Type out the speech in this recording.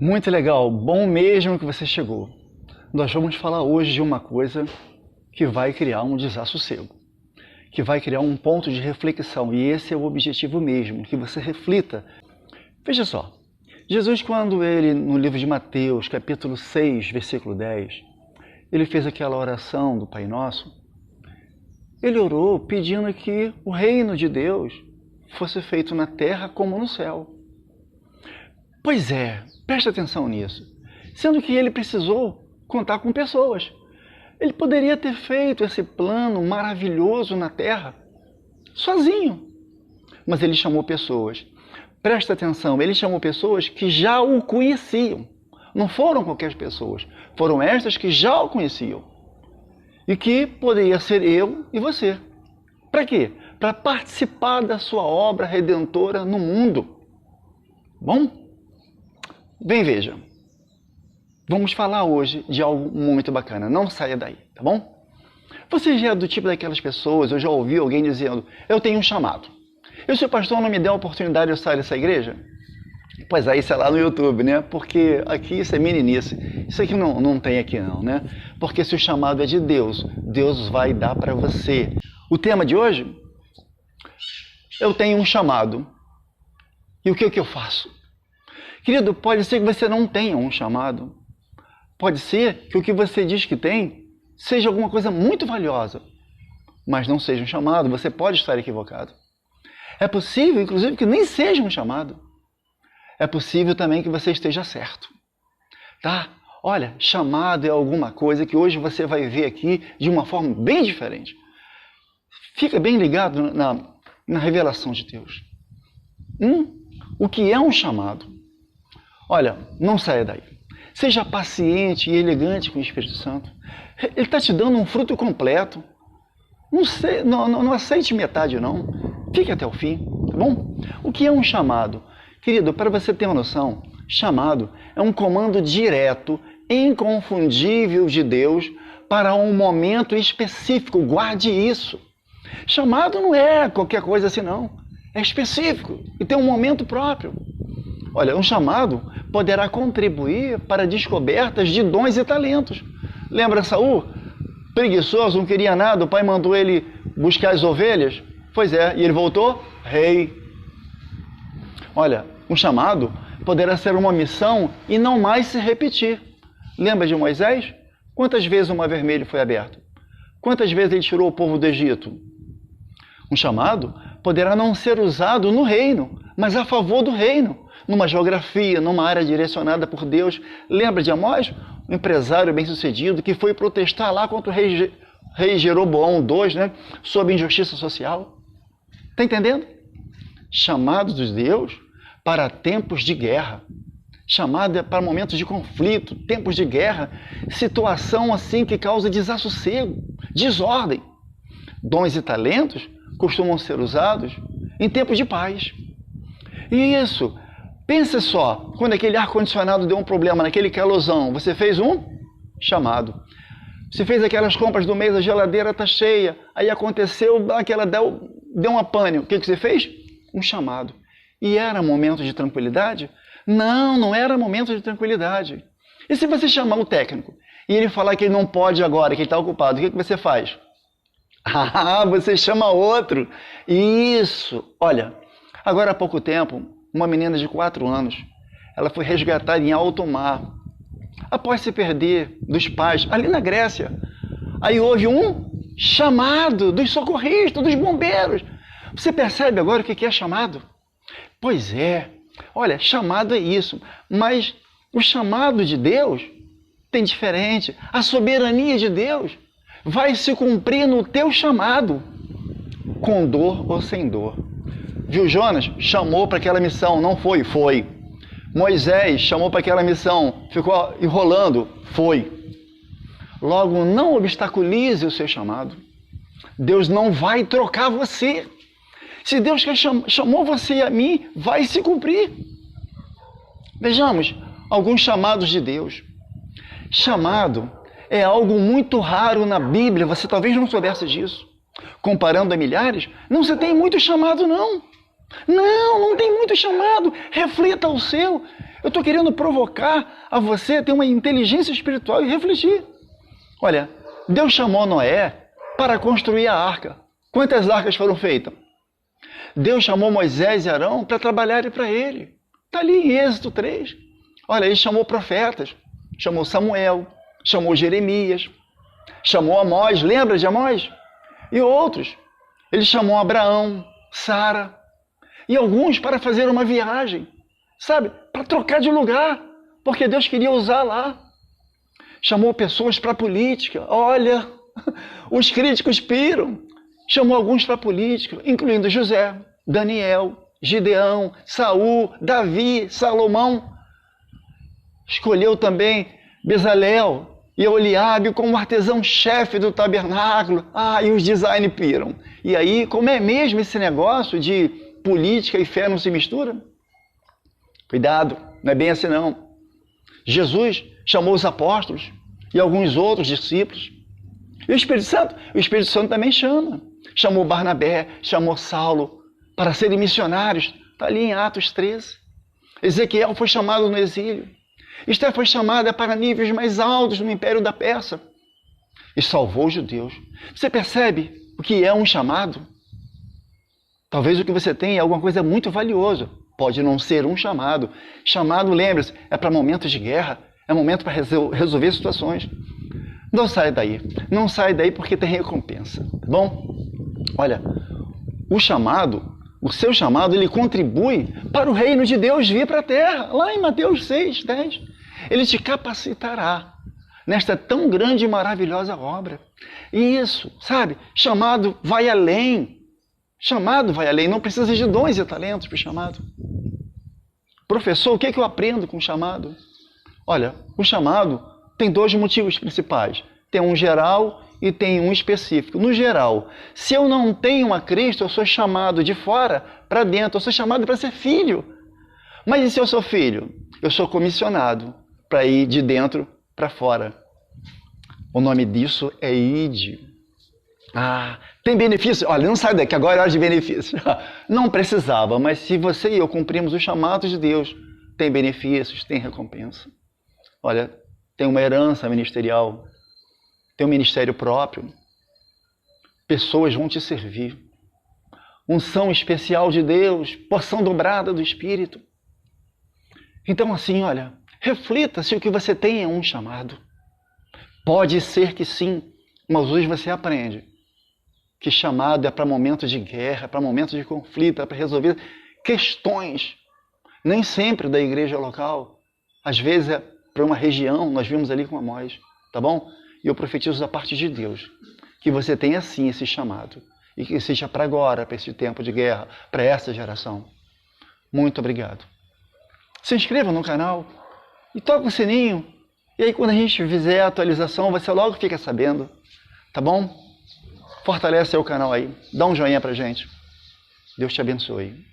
Muito legal, bom mesmo que você chegou. Nós vamos falar hoje de uma coisa que vai criar um desassossego, que vai criar um ponto de reflexão, e esse é o objetivo mesmo, que você reflita. Veja só, Jesus, quando ele, no livro de Mateus, capítulo 6, versículo 10, ele fez aquela oração do Pai Nosso, ele orou pedindo que o reino de Deus fosse feito na terra como no céu. Pois é, preste atenção nisso. Sendo que ele precisou contar com pessoas. Ele poderia ter feito esse plano maravilhoso na terra sozinho. Mas ele chamou pessoas. Presta atenção, ele chamou pessoas que já o conheciam. Não foram qualquer pessoas. Foram estas que já o conheciam. E que poderia ser eu e você. Para quê? Para participar da sua obra redentora no mundo. Bom? Bem, veja, vamos falar hoje de algo muito bacana, não saia daí, tá bom? Você já é do tipo daquelas pessoas, eu já ouvi alguém dizendo, eu tenho um chamado, e se o pastor não me der a oportunidade de eu sair dessa igreja? Pois aí, isso é lá no YouTube, né? Porque aqui isso é meninice, isso aqui não tem aqui não, né? Porque se o chamado é de Deus, Deus vai dar para você. O tema de hoje, eu tenho um chamado, e o que eu faço? Querido, pode ser que você não tenha um chamado. Pode ser que o que você diz que tem seja alguma coisa muito valiosa, mas não seja um chamado. Você pode estar equivocado. É possível, inclusive, que nem seja um chamado. É possível também que você esteja certo. Tá? Olha, chamado é alguma coisa que hoje você vai ver aqui de uma forma bem diferente. Fica bem ligado na revelação de Deus. O que é um chamado? Olha, não saia daí. Seja paciente e elegante com o Espírito Santo. Ele está te dando um fruto completo. Não aceite metade, não. Fique até o fim, tá bom? O que é um chamado? Querido, para você ter uma noção, chamado é um comando direto, inconfundível de Deus para um momento específico. Guarde isso. Chamado não é qualquer coisa assim, não. É específico e tem um momento próprio. Olha, um chamado poderá contribuir para descobertas de dons e talentos. Lembra Saul? Preguiçoso, não queria nada, o pai mandou ele buscar as ovelhas. Pois é, e ele voltou rei. Olha, um chamado poderá ser uma missão e não mais se repetir. Lembra de Moisés? Quantas vezes o Mar Vermelho foi aberto? Quantas vezes ele tirou o povo do Egito? Um chamado poderá não ser usado no reino, mas a favor do reino. Numa geografia, numa área direcionada por Deus. Lembra de Amós? Um empresário bem-sucedido que foi protestar lá contra o rei Jeroboão II, né? Sobre injustiça social. Está entendendo? Chamado de Deus para tempos de guerra. Chamado para momentos de conflito, tempos de guerra. Situação assim que causa desassossego, desordem. Dons e talentos costumam ser usados em tempos de paz. E isso... Pense só, quando aquele ar-condicionado deu um problema naquele calorzão, você fez um chamado. Você fez aquelas compras do mês, a geladeira está cheia, aí aconteceu, aquela deu uma pane. O que você fez? Um chamado. E era momento de tranquilidade? Não era momento de tranquilidade. E se você chamar o técnico e ele falar que ele não pode agora, que ele está ocupado, o que você faz? Você chama outro. Isso. Olha, agora há pouco tempo... Uma menina de 4 anos, ela foi resgatada em alto mar, após se perder dos pais, ali na Grécia. Aí houve um chamado dos socorristas, dos bombeiros. Você percebe agora o que é chamado? Pois é, olha, chamado é isso, mas o chamado de Deus tem diferente. A soberania de Deus vai se cumprir no teu chamado, com dor ou sem dor. Viu, Jonas? Chamou para aquela missão, não foi? Foi. Moisés chamou para aquela missão, ficou enrolando? Foi. Logo, não obstaculize o seu chamado. Deus não vai trocar você. Se Deus chamou você e a mim, vai se cumprir. Vejamos alguns chamados de Deus. Chamado é algo muito raro na Bíblia, você talvez não soubesse disso. Comparando a milhares, não se tem muito chamado, não. Não tem muito chamado. Reflita o seu. Eu estou querendo provocar a você ter uma inteligência espiritual e refletir. Olha, Deus chamou Noé para construir a arca. Quantas arcas foram feitas? Deus chamou Moisés e Arão para trabalharem para ele. Está ali em Êxodo 3. Olha, ele chamou profetas, chamou Samuel, chamou Jeremias, chamou Amós, lembra de Amós? E outros. Ele chamou Abraão, Sara, e alguns para fazer uma viagem, sabe? Para trocar de lugar, porque Deus queria usar lá. Chamou pessoas para a política. Olha, os críticos piram. Chamou alguns para a política, incluindo José, Daniel, Gideão, Saul, Davi, Salomão. Escolheu também Bezalel e Oliabe como artesão-chefe do tabernáculo. E os design piram. E aí, como é mesmo esse negócio de política e fé não se mistura? Cuidado, não é bem assim não. Jesus chamou os apóstolos e alguns outros discípulos. E o Espírito Santo também chama. Chamou Barnabé, chamou Saulo para serem missionários. Está ali em Atos 13. Ezequiel foi chamado no exílio. Esther foi chamada para níveis mais altos no Império da Pérsia. E salvou os judeus. Você percebe o que é um chamado? Talvez o que você tenha é alguma coisa muito valiosa. Pode não ser um chamado. Chamado, lembre-se, é para momentos de guerra. É momento para resolver situações. Não sai daí. Não sai daí porque tem recompensa. Tá bom? Olha, o seu chamado, ele contribui para o reino de Deus vir para a terra. Lá em Mateus 6, 10. Ele te capacitará nesta tão grande e maravilhosa obra. E isso, sabe? Chamado vai além. Chamado vai além. Não precisa de dons e talentos para o chamado. Professor, o que é que eu aprendo com o chamado? Olha, o chamado tem dois motivos principais. Tem um geral e tem um específico. No geral, se eu não tenho a Cristo, eu sou chamado de fora para dentro. Eu sou chamado para ser filho. Mas e se eu sou filho? Eu sou comissionado para ir de dentro para fora. O nome disso é ide. Tem benefício? Olha, não sai daqui, agora é hora de benefício. Não precisava, mas se você e eu cumprimos os chamados de Deus, tem benefícios, tem recompensa. Olha, tem uma herança ministerial, tem um ministério próprio. Pessoas vão te servir. Unção especial de Deus, porção dobrada do Espírito. Então assim, olha, reflita se o que você tem é um chamado. Pode ser que sim, mas hoje você aprende que chamado é para momentos de guerra, para momentos de conflito, é para resolver questões. Nem sempre da igreja local. Às vezes é para uma região, nós vimos ali com Amós, tá bom? E eu profetizo da parte de Deus, que você tenha sim esse chamado, e que seja para agora, para esse tempo de guerra, para essa geração. Muito obrigado. Se inscreva no canal e toque o sininho, e aí quando a gente fizer a atualização, você logo fica sabendo, tá bom? Fortalece o canal aí, dá um joinha pra gente. Deus te abençoe.